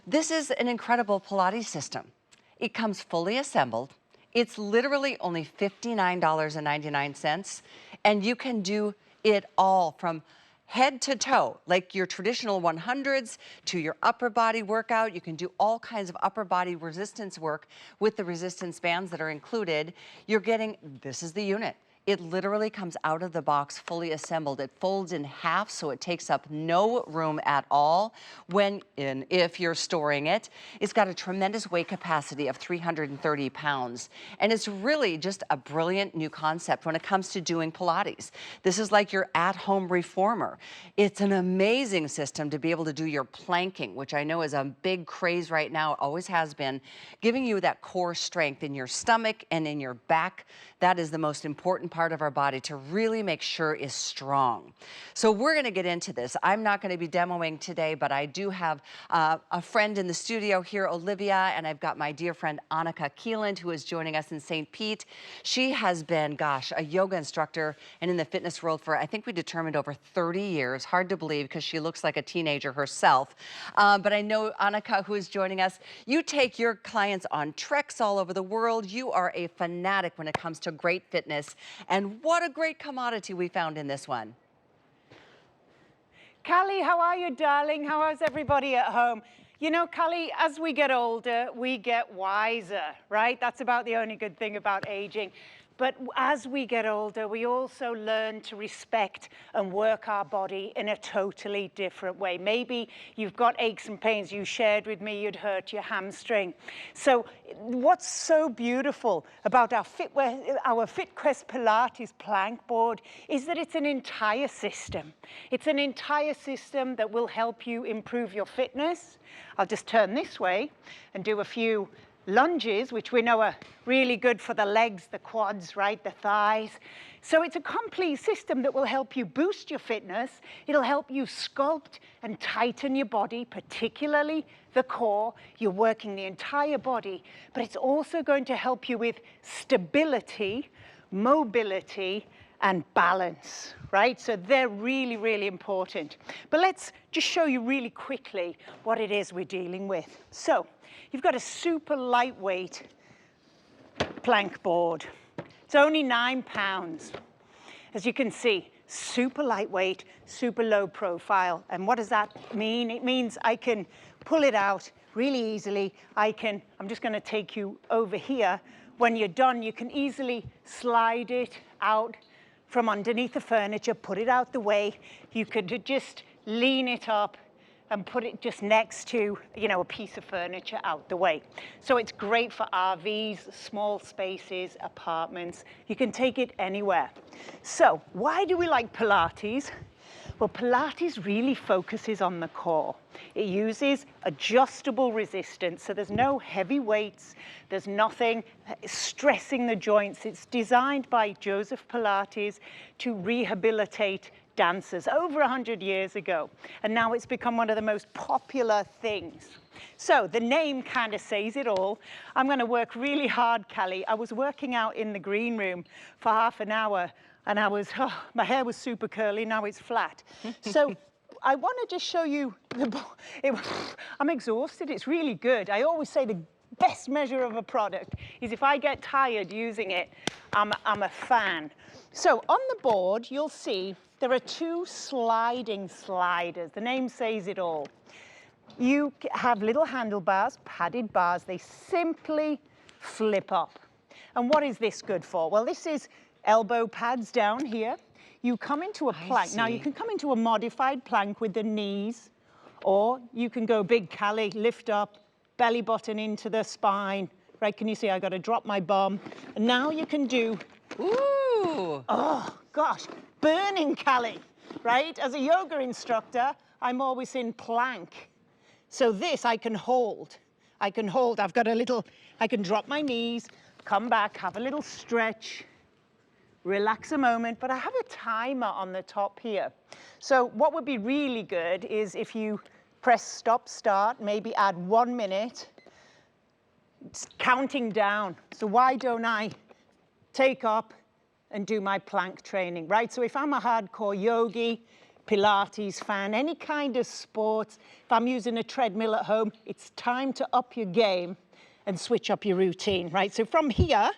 This is an incredible Pilates system. It comes fully assembled. It's literally only $59.99, and you can do it all from head to toe, like your traditional 100s to your upper body workout. You can do all kinds of upper body resistance work with the resistance bands that are included. You're getting, this is the unit. It literally comes out of the box fully assembled. It folds in half, so it takes up no room at all if you're storing it. It's got a tremendous weight capacity of 330 pounds. And it's really just a brilliant new concept when it comes to doing Pilates. This is like your at-home reformer. It's an amazing system to be able to do your planking, which I know is a big craze right now, always has been, giving you that core strength in your stomach and in your back. That is the most important part of our body to really make sure is strong. So we're going to get into this. I'm not going to be demoing today, but I do have a friend in the studio here, Olivia, and I've got my dear friend Annika Keeland, who is joining us in St. Pete. She has been, gosh, a yoga instructor and in the fitness world for, I think we determined, over 30 years. Hard to believe because she looks like a teenager herself. But I know, Annika, who is joining us, you take your clients on treks all over the world. You are a fanatic when it comes to great fitness. And what a great commodity we found in this one. Callie, how are you, darling? How is everybody at home? You know, Callie, as we get older, we get wiser, right? That's about the only good thing about aging. But as we get older, we also learn to respect and work our body in a totally different way. Maybe you've got aches and pains. You shared with me you'd hurt your hamstring. So what's so beautiful about our FitQuest Pilates plank board is that it's an entire system. It's an entire system that will help you improve your fitness. I'll just turn this way and do a few lunges, which we know are really good for the legs, the quads, right, the thighs. So it's a complete system that will help you boost your fitness. It'll help you sculpt and tighten your body, particularly the core. You're working the entire body, but it's also going to help you with stability, mobility, and balance, right? So they're really, really important. But let's just show you really quickly what it is we're dealing with. So you've got a super lightweight plank board. It's only 9 pounds. As you can see, super lightweight, super low profile. And what does that mean? It means I can pull it out really easily. I'm just gonna take you over here. When you're done, you can easily slide it out from underneath the furniture, put it out the way. You could just lean it up, and put it just next to, you know, a piece of furniture out the way. So it's great for RVs, small spaces, apartments. You can take it anywhere. So why do we like Pilates? Well, Pilates really focuses on the core. It uses adjustable resistance, so there's no heavy weights, there's nothing stressing the joints. It's designed by Joseph Pilates to rehabilitate dancers over 100 years ago, and now it's become one of the most popular things. So the name kind of says it all. I'm going to work really hard, Callie. I was working out in the green room for half an hour, and my hair was super curly, now it's flat. So I want to just show you, I'm exhausted, it's really good. I always say the best measure of a product is if I get tired using it, I'm a fan. So on the board, you'll see there are 2 sliding sliders. The name says it all. You have little handlebars, padded bars. They simply flip up. And what is this good for? Well, this is elbow pads down here. You come into a plank. Now, you can come into a modified plank with the knees, or you can go big Callie, lift up, belly button into the spine. Right, can you see I got to drop my bum? And now you can do, Ooh. Oh, gosh, burning Callie, right? As a yoga instructor, I'm always in plank. So this I can hold. I've got a little, I can drop my knees, come back, have a little stretch, relax a moment, but I have a timer on the top here. So what would be really good is if you press stop, start, maybe add 1 minute, it's counting down. So why don't I take up and do my plank training, right? So if I'm a hardcore yogi, Pilates fan, any kind of sports, if I'm using a treadmill at home, it's time to up your game and switch up your routine, right? So from here,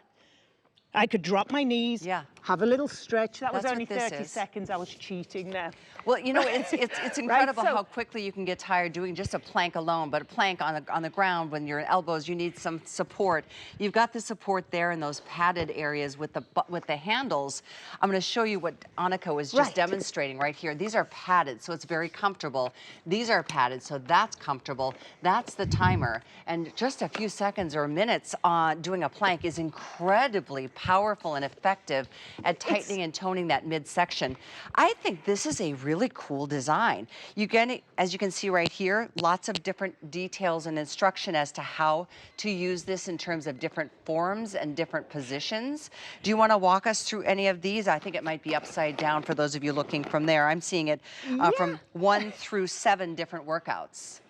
I could drop my knees, have a little stretch. That was only 30 seconds. I was cheating there. Well, you know, it's incredible Right, so, how quickly you can get tired doing just a plank alone, but a plank on the ground when you're at elbows, you need some support. You've got the support there in those padded areas with the handles. I'm going to show you what Annika was just demonstrating right here. These are padded, so it's very comfortable. These are padded, so that's comfortable. That's the timer, and just a few seconds or minutes on doing a plank is incredibly powerful and effective at tightening and toning that midsection. I think this is a really cool design. You get, as you can see right here, lots of different details and instruction as to how to use this in terms of different forms and different positions. Do you want to walk us through any of these? I think it might be upside down for those of you looking from there. I'm seeing it from 1 through 7 different workouts.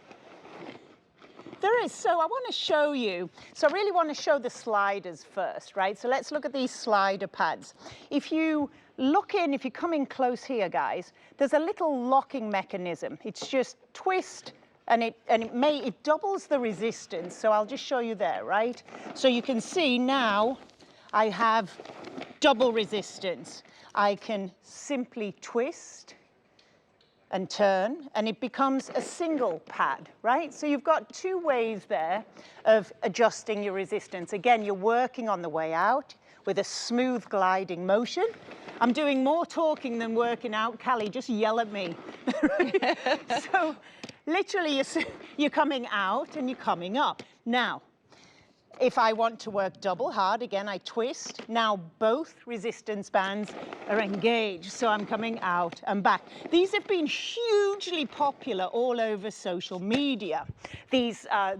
There is, so I want to show you, so I really want to show the sliders first, right? So let's look at these slider pads. If you look in, if you come in close here, guys, there's a little locking mechanism. It's just twist, and it doubles the resistance. So I'll just show you there, right? So you can see now I have double resistance. I can simply twist and turn, and it becomes a single pad, right? So you've got 2 ways there of adjusting your resistance. Again, you're working on the way out with a smooth gliding motion. I'm doing more talking than working out. Callie, just yell at me. So literally, you're coming out and you're coming up. Now, if I want to work double hard, again, I twist. Now both resistance bands are engaged, so I'm coming out and back. These have been hugely popular all over social media, the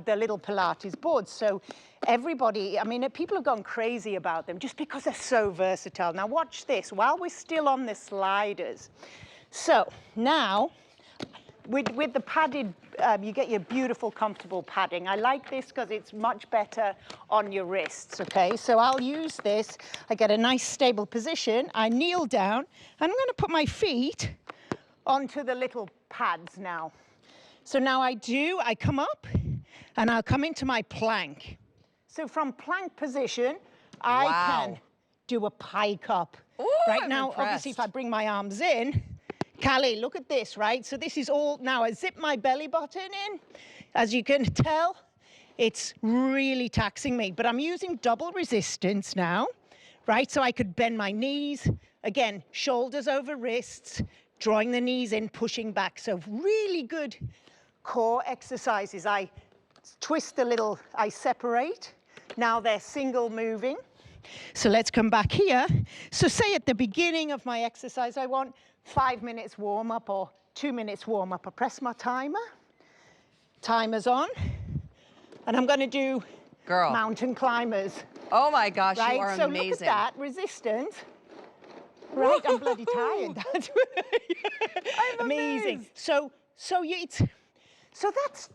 little Pilates boards. So everybody, I mean, people have gone crazy about them just because they're so versatile. Now watch this, while we're still on the sliders. So now, with the padded, you get your beautiful, comfortable padding. I like this because it's much better on your wrists, okay? So I'll use this. I get a nice, stable position. I kneel down, and I'm going to put my feet onto the little pads now. So now I come up, and I'll come into my plank. So from plank position, I can do a pike up. Ooh, right now, obviously, if I bring my arms in, Callie, look at this, right? So this is all, now I zip my belly button in. As you can tell, it's really taxing me, but I'm using double resistance now, right? So I could bend my knees, again, shoulders over wrists, drawing the knees in, pushing back. So really good core exercises. I twist a little, I separate. Now they're single moving. So let's come back here. So say at the beginning of my exercise, I want 5 minutes warm up or 2 minutes warm up. I press my timer. Timer's on. And I'm going to do mountain climbers. Oh my gosh, right? you are so amazing. Look at that, resistant. Right, I'm bloody tired. I'm amazing. So that's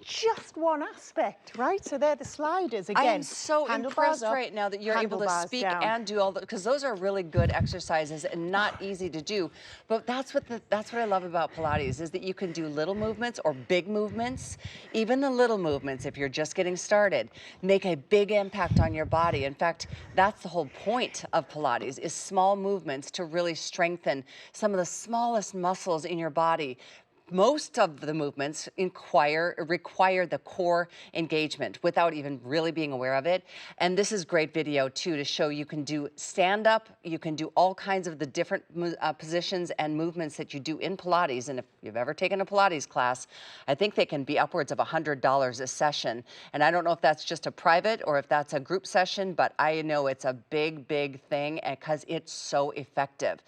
just one aspect, right? So they're the sliders again. I am so impressed right now that you're able to speak and do all the, because those are really good exercises and not easy to do. But that's what I love about Pilates, is that you can do little movements or big movements. Even the little movements, if you're just getting started, make a big impact on your body. In fact, that's the whole point of Pilates, is small movements to really strengthen some of the smallest muscles in your body. Most of the movements require the core engagement without even really being aware of it. And this is great video too, to show you can do stand up, you can do all kinds of the different positions and movements that you do in Pilates. And if you've ever taken a Pilates class, I think they can be upwards of $100 a session. And I don't know if that's just a private or if that's a group session, but I know it's a big, big thing because it's so effective.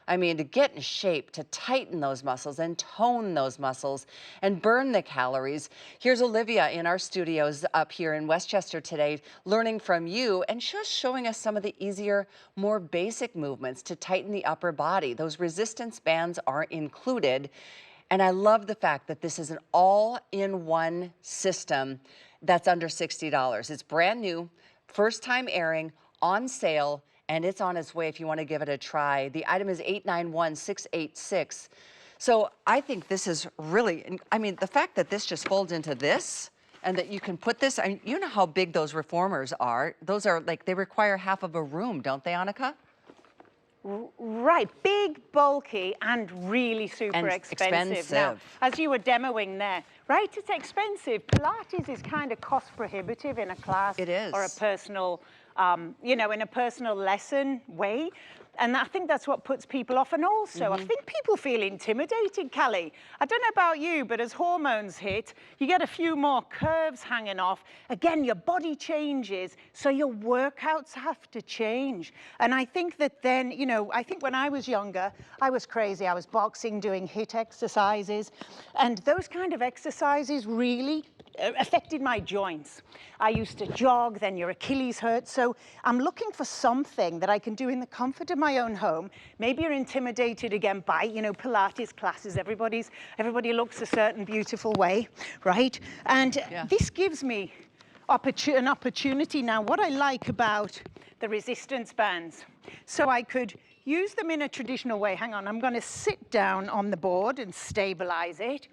I mean, to get in shape, to tighten those muscles and tone those muscles and burn the calories. Here's Olivia in our studios up here in Westchester today, learning from you and just showing us some of the easier, more basic movements to tighten the upper body. Those resistance bands are included. And I love the fact that this is an all-in-one system that's under $60. It's brand new, first time airing, on sale, and it's on its way if you want to give it a try. The item is 891686. So I think this is really, I mean, the fact that this just folds into this and that you can put this, I mean, you know how big those reformers are. Those are like, they require half of a room, don't they, Annika? Right, big, bulky, and really super expensive. Now, as you were demoing there, right, it's expensive. Pilates is kind of cost prohibitive in a class. It is. Or a personal, in a personal lesson way. And I think that's what puts people off. And also, I think people feel intimidated, Callie. I don't know about you, but as hormones hit, you get a few more curves hanging off. Again, your body changes, so your workouts have to change. And I think that then, I think when I was younger, I was crazy. I was boxing, doing HIIT exercises. And those kind of exercises really affected my joints. I used to jog, then your Achilles hurt. So I'm looking for something that I can do in the comfort of my own home. Maybe you're intimidated again by, Pilates classes. Everybody looks a certain beautiful way, right? And this gives me an opportunity now. What I like about the resistance bands, so I could use them in a traditional way. Hang on, I'm going to sit down on the board and stabilize it.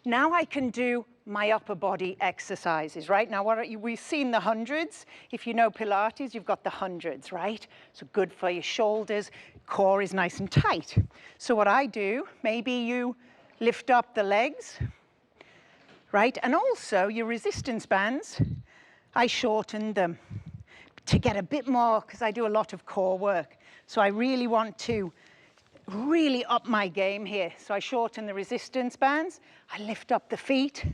Now I can do my upper body exercises, right? Now, we've seen the hundreds. If you know Pilates, you've got the hundreds, right? So good for your shoulders. Core is nice and tight. So what I do, maybe you lift up the legs, right? And also your resistance bands, I shorten them to get a bit more, because I do a lot of core work. So I really want to really up my game here. So I shorten the resistance bands, I lift up the feet,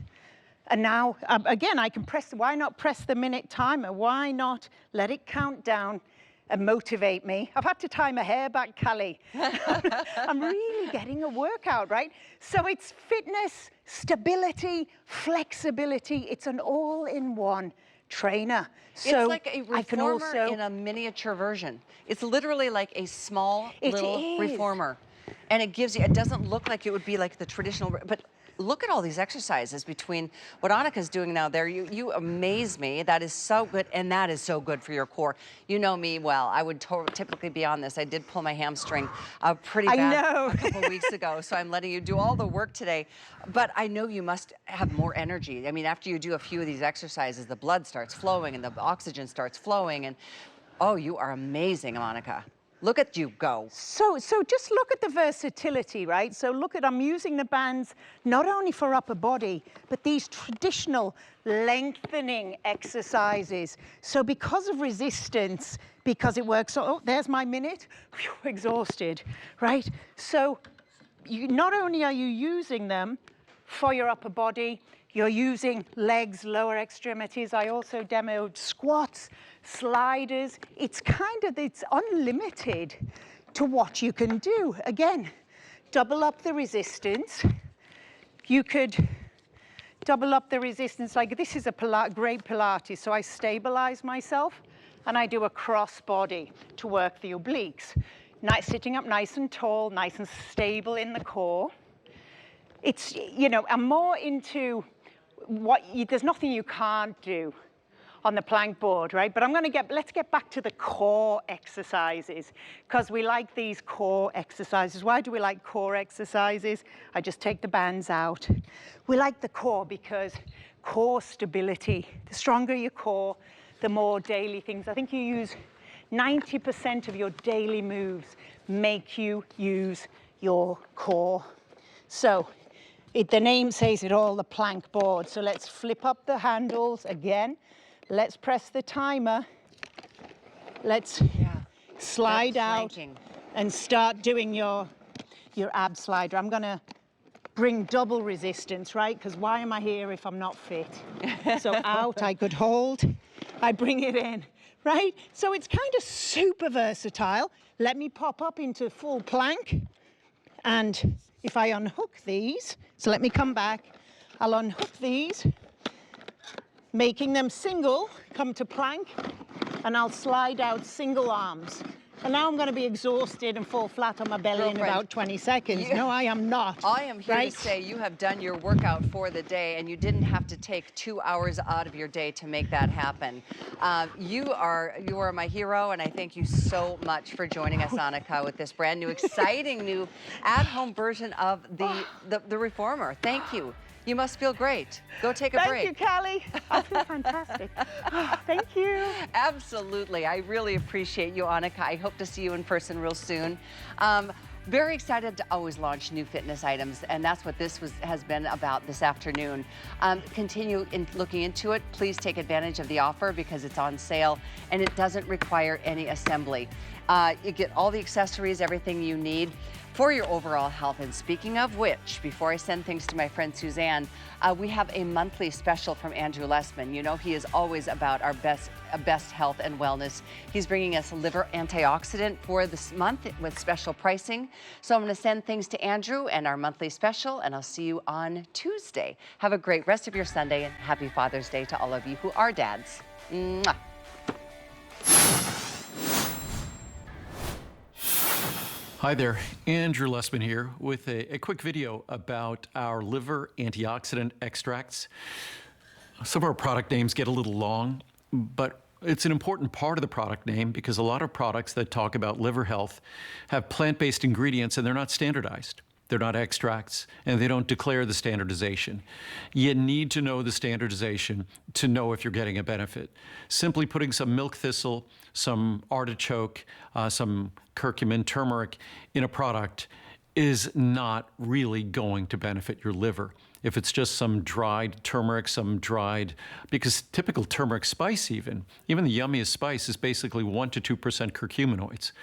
and now, again, I can why not press the minute timer? Why not let it count down and motivate me? I've had to tie my hair back, Callie. I'm really getting a workout, right? So it's fitness, stability, flexibility. It's an all-in-one trainer. So it's like a reformer in a miniature version. It's literally like a small little reformer. And it doesn't look like it would be like the traditional, but look at all these exercises between what Annika's doing now there. You amaze me. That is so good, and that is so good for your core. You know me well. I would typically be on this. I did pull my hamstring pretty bad a couple weeks ago, so I'm letting you do all the work today. But I know you must have more energy. I mean, after you do a few of these exercises, the blood starts flowing and the oxygen starts flowing, and oh, you are amazing, Annika. Look at you go. So just look at the versatility, right? So look at, I'm using the bands not only for upper body, but these traditional lengthening exercises. So because of resistance, because it works, oh, there's my minute, whew, exhausted, right? So not only are you using them for your upper body, you're using legs, lower extremities. I also demoed squats, sliders. It's unlimited to what you can do. Again, double up the resistance. You could double up the resistance. Like this is a great Pilates. So I stabilize myself and I do a cross body to work the obliques. Nice, sitting up nice and tall, nice and stable in the core. It's, I'm more into there's nothing you can't do on the plank board, right? But let's get back to the core exercises, because we like these core exercises. Why do we like core exercises? I just take the bands out. We like the core because core stability. The stronger your core, the more daily things. I think you use 90% of your daily moves make you use your core. So the name says it all, the plank board. So let's flip up the handles again. Let's press the timer. Let's slide out and start doing your ab slider. I'm gonna bring double resistance, right? Because why am I here if I'm not fit? So out, I could hold. I bring it in, right? So it's kind of super versatile. Let me pop up into full plank. And if I unhook these, so let me come back, I'll unhook these, making them single, come to plank, and I'll slide out single arms. And now I'm going to be exhausted and fall flat on my belly in about 20 seconds. No, I am not. I am here to say you have done your workout for the day, and you didn't have to take 2 hours out of your day to make that happen. You are my hero, and I thank you so much for joining us, Annika, with this brand new, exciting new at-home version of the Reformer. Thank you. You must feel great. Go take a break. Thank you, Callie. I feel fantastic. Thank you. Absolutely. I really appreciate you, Annika. I hope to see you in person real soon. Very excited to always launch new fitness items, and that's what this has been about this afternoon. Continue looking into it. Please take advantage of the offer because it's on sale and it doesn't require any assembly. You get all the accessories, everything you need for your overall health. And speaking of which, before I send things to my friend Suzanne, we have a monthly special from Andrew Lessman. You know, he is always about our best health and wellness. He's bringing us a liver antioxidant for this month with special pricing. So I'm going to send things to Andrew and our monthly special, and I'll see you on Tuesday. Have a great rest of your Sunday, and happy Father's Day to all of you who are dads. Mwah. Hi there, Andrew Lessman here with a quick video about our liver antioxidant extracts. Some of our product names get a little long, but it's an important part of the product name because a lot of products that talk about liver health have plant-based ingredients and they're not standardized. They're not extracts, and they don't declare the standardization. You need to know the standardization to know if you're getting a benefit. Simply putting some milk thistle, some artichoke, some curcumin, turmeric in a product is not really going to benefit your liver. If it's just some dried turmeric, because typical turmeric spice even the yummiest spice is basically 1% to 2% curcuminoids.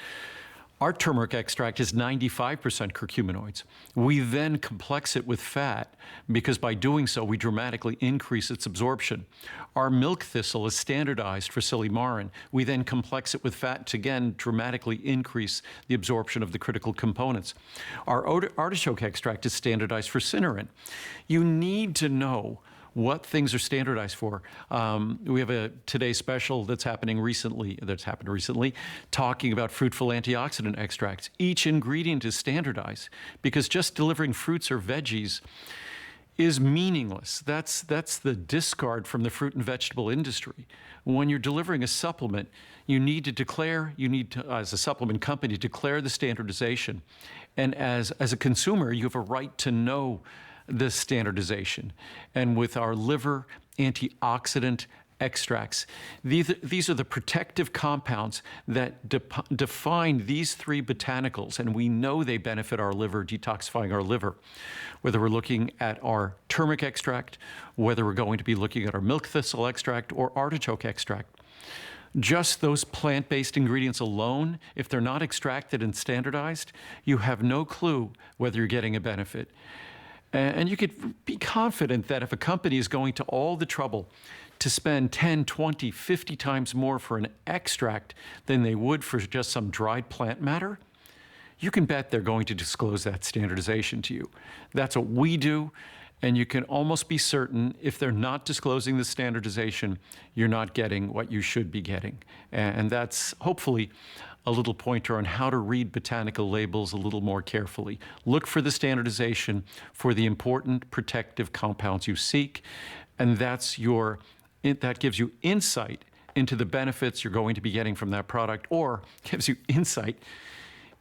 Our turmeric extract is 95% curcuminoids. We then complex it with fat because by doing so, we dramatically increase its absorption. Our milk thistle is standardized for silymarin. We then complex it with fat to again dramatically increase the absorption of the critical components. Our artichoke extract is standardized for cynurin. You need to know what things are standardized for. We have a Today special that's happened recently, talking about fruitful antioxidant extracts. Each ingredient is standardized because just delivering fruits or veggies is meaningless. That's the discard from the fruit and vegetable industry. When you're delivering a supplement, you need to, as a supplement company, declare the standardization. And as a consumer, you have a right to know the standardization. And with our liver antioxidant extracts. These are the protective compounds that define these 3 botanicals, and we know they benefit our liver, detoxifying our liver. Whether we're looking at our turmeric extract, whether we're going to be looking at our milk thistle extract or artichoke extract. Just those plant-based ingredients alone, if they're not extracted and standardized, you have no clue whether you're getting a benefit. And you could be confident that if a company is going to all the trouble to spend 10, 20, 50 times more for an extract than they would for just some dried plant matter, you can bet they're going to disclose that standardization to you. That's what we do, and you can almost be certain if they're not disclosing the standardization, you're not getting what you should be getting. And that's hopefully a little pointer on how to read botanical labels a little more carefully. Look for the standardization for the important protective compounds you seek, and that gives you insight into the benefits you're going to be getting from that product, or gives you insight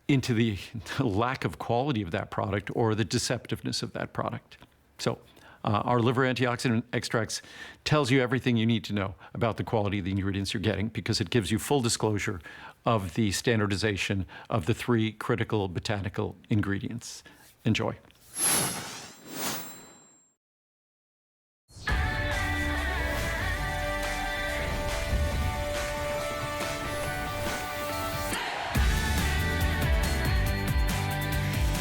into the lack of quality of that product or the deceptiveness of that product. So our liver antioxidant extracts tells you everything you need to know about the quality of the ingredients you're getting, because it gives you full disclosure of the standardization of the 3 critical botanical ingredients. Enjoy.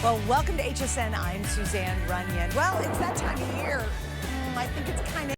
Well, welcome to HSN. I'm Suzanne Runyon. Well, it's that time of year. I think it's kind of